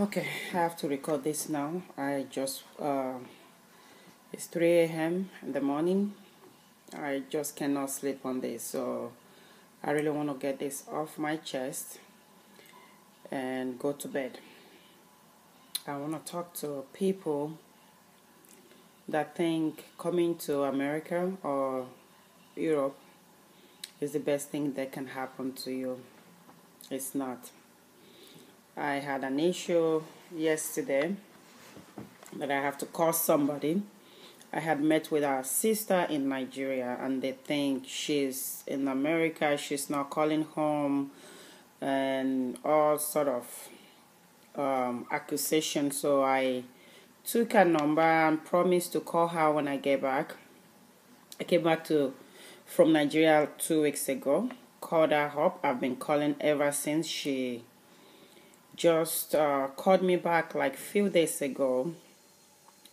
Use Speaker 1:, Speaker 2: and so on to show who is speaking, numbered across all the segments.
Speaker 1: Okay, I have to record this now. It's 3 a.m. in the morning. I just cannot sleep on this, so I really want to get this off my chest and go to bed. I want to talk to people that think coming to America or Europe is the best thing that can happen to you. It's not. I had an issue yesterday that I have to call somebody. I had met with our sister in Nigeria, and they think she's in America, she's not calling home, and all sort of accusations. So I took her number and promised to call her when I get back. I came back from Nigeria 2 weeks ago, called her up. I've been calling ever since. She just called me back like a few days ago,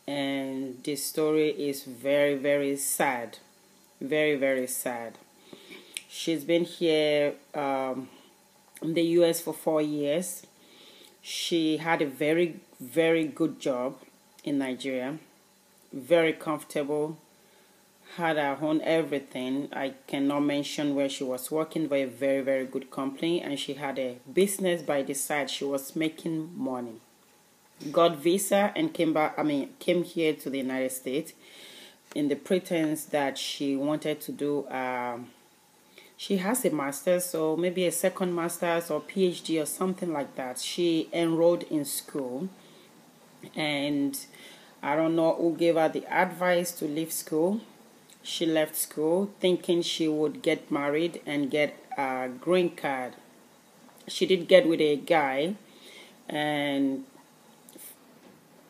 Speaker 1: and this story is very, very sad. Very, very sad. She's been here in the US for 4 years. She had a very, very good job in Nigeria, very comfortable, had her own everything. I cannot mention where she was working, but a very, very good company, and she had a business by the side. She was making money. Got visa and came here to the United States in the pretense that she wanted to do she has a master's, so maybe a second master's or PhD or something like that. She enrolled in school, and I don't know who gave her the advice to leave school. She left school thinking she would get married and get a green card. She did get with a guy, and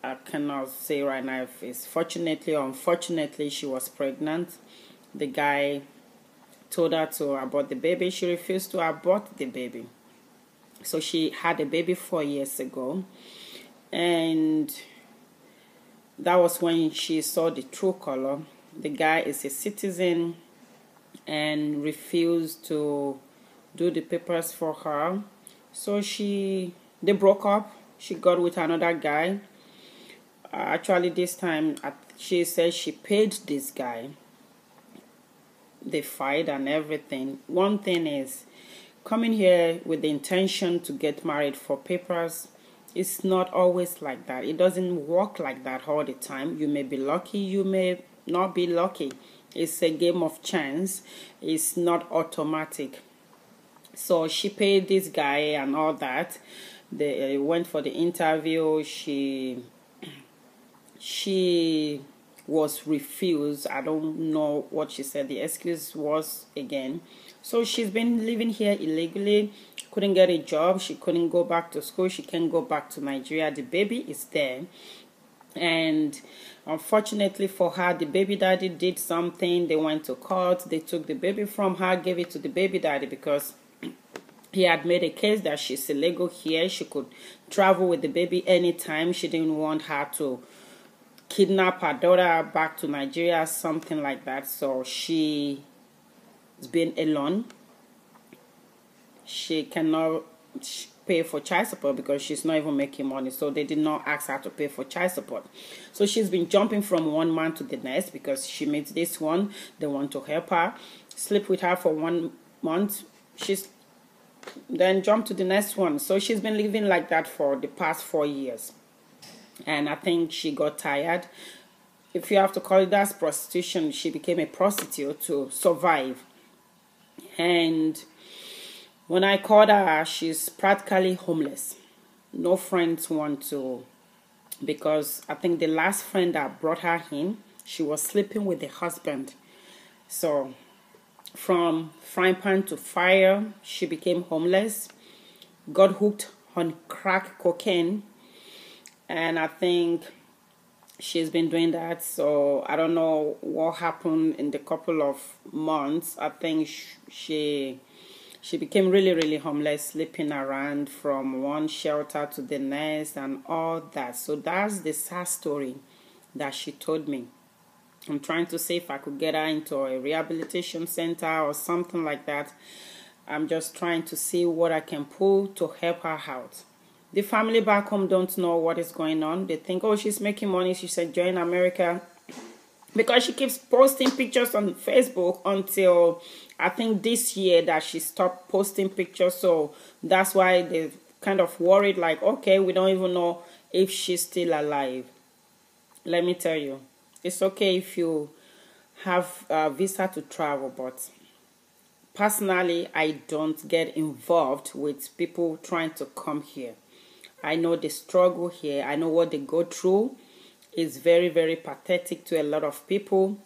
Speaker 1: I cannot say right now if it's fortunately or unfortunately she was pregnant. The guy told her to abort the baby. She refused to abort the baby. So she had a baby 4 years ago, and that was when she saw the true color. The guy is a citizen and refused to do the papers for her. So they broke up. She got with another guy. Actually, this time she said she paid this guy. They fight and everything. One thing is, coming here with the intention to get married for papers, it's not always like that. It doesn't work like that all the time. You may be lucky, you may not be lucky. It's a game of chance. It's not automatic. So she paid this guy and all that. They went for the interview. She was refused. I don't know what she said the excuse was again. So she's been living here illegally, couldn't get a job, she couldn't go back to school, she can't go back to Nigeria. The baby is there, and unfortunately for her, the baby daddy did something. They went to court, they took the baby from her, gave it to the baby daddy because he had made a case that she's illegal here. She could travel with the baby anytime. She didn't want her to kidnap her daughter back to Nigeria, something like that. So she's been alone. She cannot pay for child support because she's not even making money. So they did not ask her to pay for child support. So she's been jumping from one man to the next because she meets this one. They want to help her, sleep with her for 1 month. She's then jump to the next one. So she's been living like that for the past 4 years. And I think she got tired. If you have to call it that prostitution, she became a prostitute to survive. And when I called her, she's practically homeless. No friends want to, because I think the last friend that brought her in, she was sleeping with the husband. So from frying pan to fire, she became homeless, got hooked on crack cocaine, and I think she's been doing that. So I don't know what happened in the couple of months. I think she became really, really homeless, sleeping around from one shelter to the next and all that. So that's the sad story that she told me. I'm trying to see if I could get her into a rehabilitation center or something like that. I'm just trying to see what I can pull to help her out, The family back home don't know what is going on. They think, oh, she's making money, she's enjoying America, because she keeps posting pictures on Facebook until I think this year that she stopped posting pictures. So that's why they kind of worried, like, okay, we don't even know if she's still alive. Let me tell you, it's okay if you have a visa to travel, but personally, I don't get involved with people trying to come here. I know the struggle here. I know what they go through. It's very, very pathetic to a lot of people.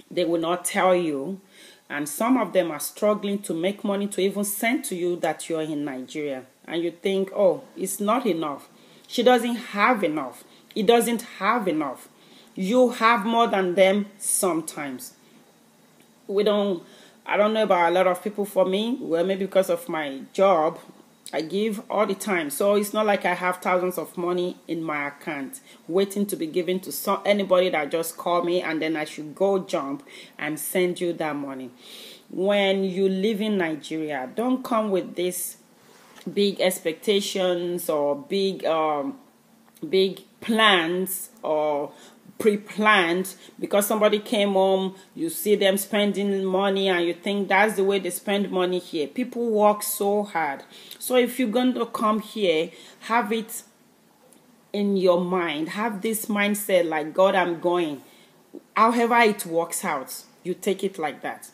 Speaker 1: They will not tell you. And some of them are struggling to make money to even send to you that you're in Nigeria. And you think, oh, it's not enough. She doesn't have enough. It doesn't have enough. You have more than them sometimes. I don't know about a lot of people. For me, well, maybe because of my job, I give all the time. So it's not like I have thousands of money in my account waiting to be given to anybody that just call me and then I should go jump and send you that money. When you live in Nigeria, don't come with this big expectations or big plans or pre-planned, because somebody came home, you see them spending money and you think that's the way they spend money here. People work so hard. So if you're going to come here, have it in your mind, have this mindset like, God, I'm going. However it works out, you take it like that.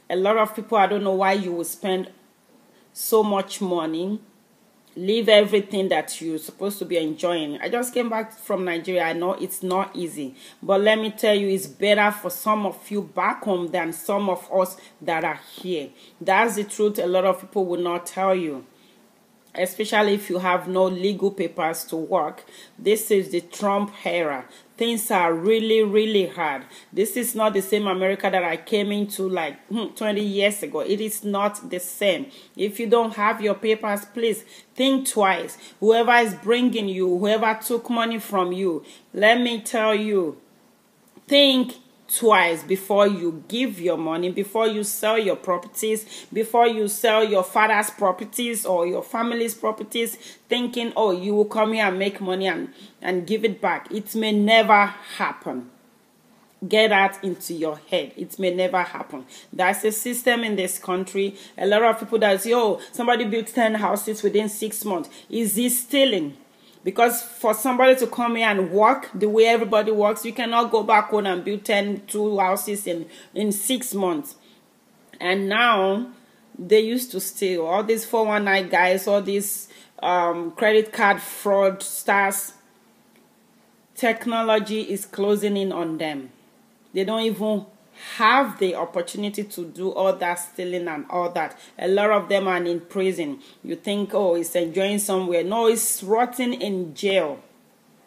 Speaker 1: A lot of people, I don't know why you will spend so much money, leave everything that you're supposed to be enjoying. I just came back from Nigeria. I know it's not easy, but let me tell you, it's better for some of you back home than some of us that are here. That's the truth. A lot of people will not tell you, especially if you have no legal papers to work. This is the Trump era. Things are really, really hard. This is not the same America that I came into like 20 years ago. It is not the same. If you don't have your papers, please think twice. Whoever is bringing you, whoever took money from you, let me tell you, think twice before you give your money, before you sell your properties, before you sell your father's properties or your family's properties, thinking, oh, you will come here and make money and give it back. It may never happen. Get that into your head. It may never happen. That's a system in this country. A lot of people that say, oh, somebody built 10 houses within 6 months. Is he stealing? Because for somebody to come here and work the way everybody works, you cannot go back home and build 2 houses in 6 months. And now, they used to steal. All these 419 guys, all these credit card fraudsters, technology is closing in on them. They don't even have the opportunity to do all that stealing and all that. A lot of them are in prison. You think, oh, it's enjoying somewhere. No, it's rotting in jail,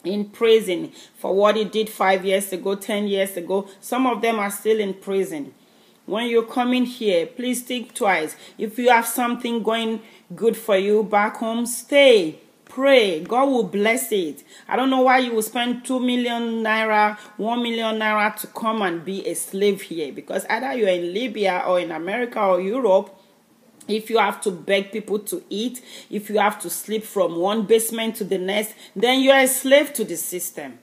Speaker 1: in prison for what he did 5 years ago, 10 years ago. Some of them are still in prison. When you're coming here, please think twice. If you have something going good for you back home, stay. Pray. God will bless it. I don't know why you will spend 2 million naira, 1 million naira to come and be a slave here. Because either you're in Libya or in America or Europe, if you have to beg people to eat, if you have to sleep from one basement to the next, then you're a slave to the system.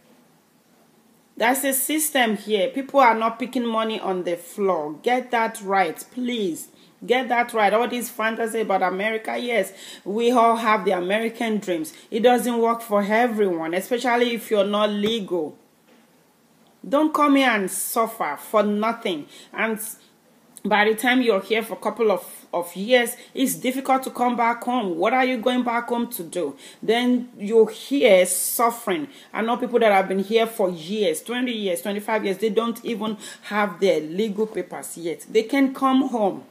Speaker 1: That's a system here. People are not picking money on the floor. Get that right, please. Get that right. All this fantasy about America, yes, we all have the American dreams. It doesn't work for everyone, especially if you're not legal. Don't come here and suffer for nothing. And by the time you're here for a couple of years, it's difficult to come back home. What are you going back home to do? Then you're here suffering. I know people that have been here for years, 20 years, 25 years. They don't even have their legal papers yet. They can come home.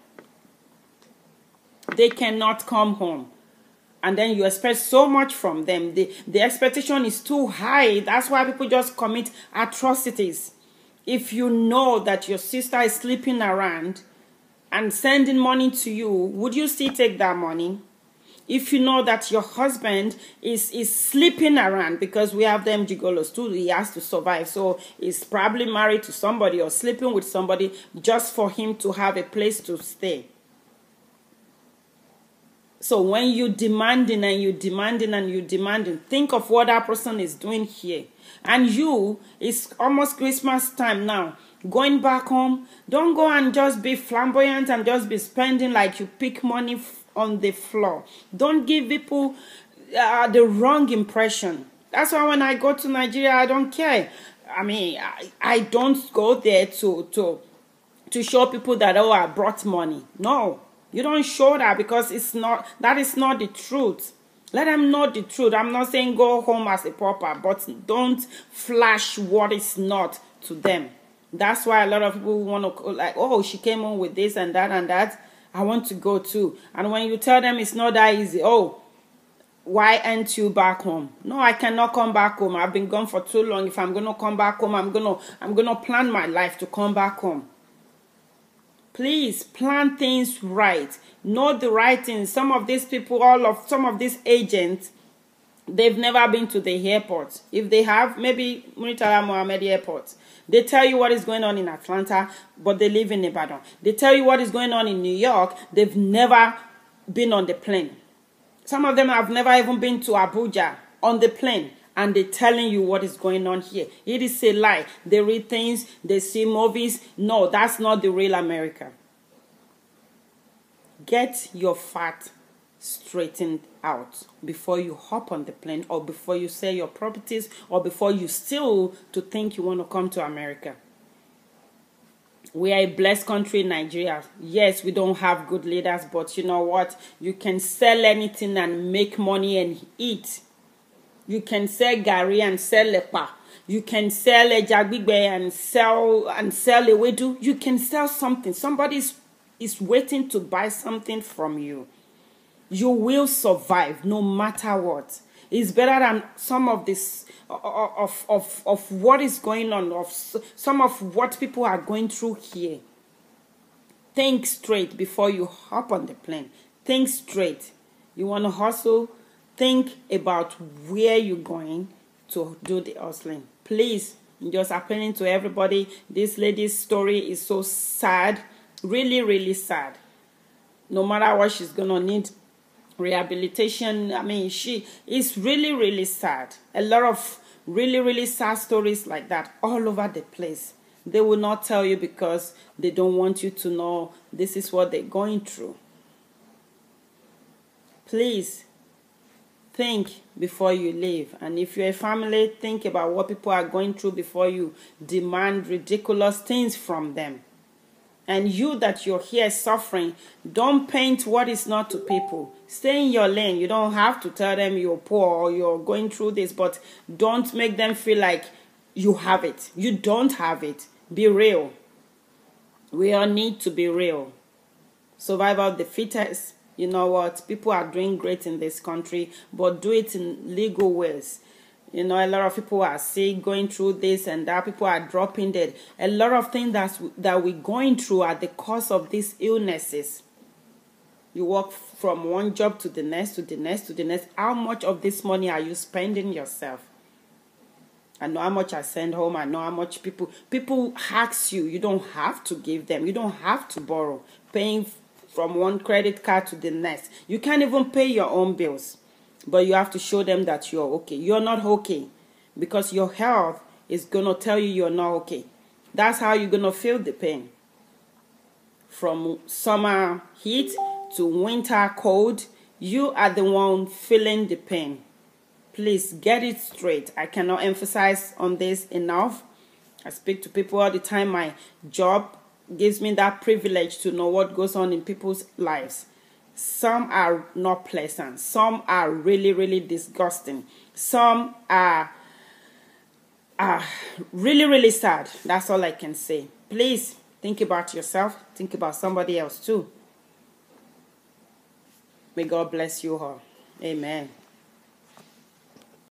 Speaker 1: They cannot come home. And then you expect so much from them. The expectation is too high. That's why people just commit atrocities. If you know that your sister is sleeping around and sending money to you, would you still take that money? If you know that your husband is sleeping around, because we have them gigolos too, he has to survive. So he's probably married to somebody or sleeping with somebody just for him to have a place to stay. So when you demanding and you demanding and you demanding, think of what that person is doing here. And you, it's almost Christmas time now. Going back home, don't go and just be flamboyant and just be spending like you pick money on the floor. Don't give people the wrong impression. That's why when I go to Nigeria, I don't care. I mean, I don't go there to show people that, oh, I brought money. No, you don't show that, because that is not the truth. Let them know the truth. I'm not saying go home as a pauper, but don't flash what is not to them. That's why a lot of people want to, like, oh, she came home with this and that and that. I want to go too. And when you tell them it's not that easy, oh, why aren't you back home? No, I cannot come back home. I've been gone for too long. If I'm gonna come back home, I'm gonna plan my life to come back home. Please plan things right. Know the right things. Some of these people, some of these agents, they've never been to the airport. If they have, maybe Muritala Mohammed Airport. They tell you what is going on in Atlanta, but they live in Ibadan. They tell you what is going on in New York. They've never been on the plane. Some of them have never even been to Abuja on the plane. And they're telling you what is going on here. It is a lie. They read things, they see movies. No, that's not the real America. Get your fact straightened out before you hop on the plane, or before you sell your properties, or before you steal to think you want to come to America. We are a blessed country in Nigeria. Yes, we don't have good leaders, but you know what? You can sell anything and make money and eat. You can sell gari and sell lepa. You can sell a jagbigbe and sell ewedu. You can sell something. Somebody is waiting to buy something from you. You will survive no matter what. It's better than some of this of what is going on, of some of what people are going through here. Think straight before you hop on the plane. Think straight. You want to hustle? Think about where you're going to do the hustling. Please, I'm just appealing to everybody. This lady's story is so sad. Really, really sad. No matter what, she's going to need rehabilitation. I mean, she is really, really sad. A lot of really, really sad stories like that all over the place. They will not tell you because they don't want you to know this is what they're going through. Please, think before you leave. And if you're a family, think about what people are going through before you demand ridiculous things from them. And you that you're here suffering, don't paint what is not to people. Stay in your lane. You don't have to tell them you're poor or you're going through this, but don't make them feel like you have it. You don't have it. Be real. We all need to be real. Survival of the fittest. You know what? People are doing great in this country, but do it in legal ways. You know, a lot of people are sick, going through this and that. People are dropping dead. A lot of things that we're going through are the cause of these illnesses. You walk from one job to the next, to the next, to the next. How much of this money are you spending yourself? I know how much I send home. I know how much people ask you. You don't have to give them. You don't have to borrow. Paying from one credit card to the next. You can't even pay your own bills. But you have to show them that you're okay. You're not okay. Because your health is going to tell you you're not okay. That's how you're going to feel the pain. From summer heat to winter cold, you are the one feeling the pain. Please get it straight. I cannot emphasize on this enough. I speak to people all the time. My job gives me that privilege to know what goes on in people's lives. Some are not pleasant. Some are really, really disgusting. Some are really, really sad. That's all I can say. Please think about yourself. Think about somebody else too. May God bless you all. Amen.